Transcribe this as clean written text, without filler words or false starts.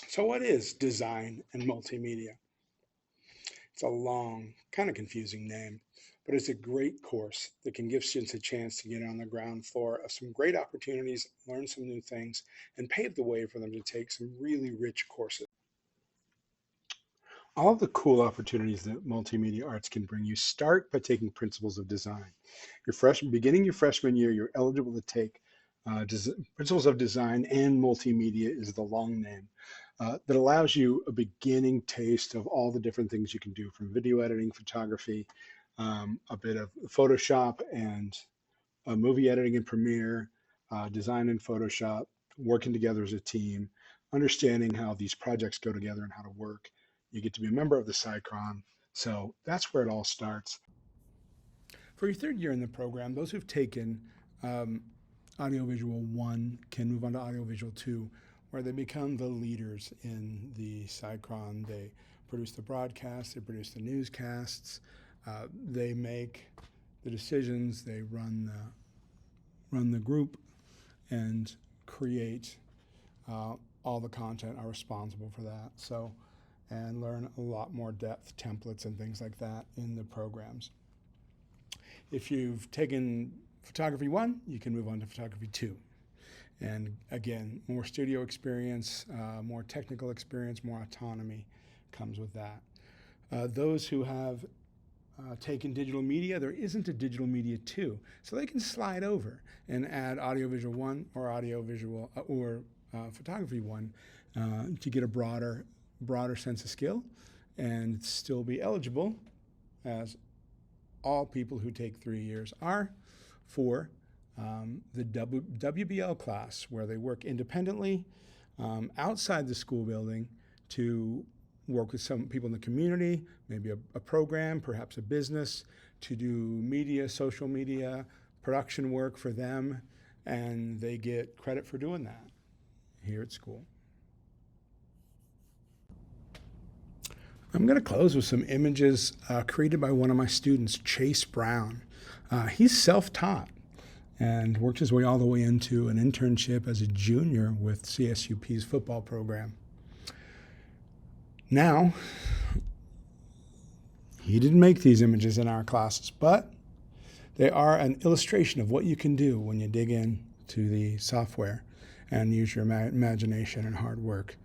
So what is design and multimedia? It's a long, kind of confusing name, but it's a great course that can give students a chance to get on the ground floor of some great opportunities, learn some new things, and pave the way for them to take some really rich courses. All of the cool opportunities that multimedia arts can bring you start by taking principles of design. Beginning your freshman year, you're eligible to take principles of design and multimedia is the long name that allows you a beginning taste of all the different things you can do from video editing, photography, a bit of Photoshop and movie editing in Premiere, design in Photoshop, working together as a team, understanding how these projects go together and how to work. You get to be a member of the SciCron. So that's where it all starts. For your third year in the program, those who've taken um, Audiovisual 1 can move on to Audiovisual 2, where they become the leaders in the SciCron. They produce the broadcasts, they produce the newscasts, they make the decisions, they run the group, and create all the content, are responsible for that. So, and learn a lot more depth templates and things like that in the programs. If you've taken Photography 1, you can move on to Photography 2. And again, more studio experience, more technical experience, more autonomy comes with that. Those who have taken digital media, there isn't a digital media 2. So they can slide over and add Audiovisual 1 or Photography 1 to get a broader sense of skill and still be eligible, as all people who take 3 years are, for the WBL class, where they work independently outside the school building to work with some people in the community, maybe a program, perhaps a business, to do media, social media, production work for them, and they get credit for doing that here at school. I'm going to close with some images created by one of my students, Chase Brown. He's self-taught and worked his way all the way into an internship as a junior with CSUP's football program. Now, he didn't make these images in our classes, but they are an illustration of what you can do when you dig in to the software and use your imagination and hard work.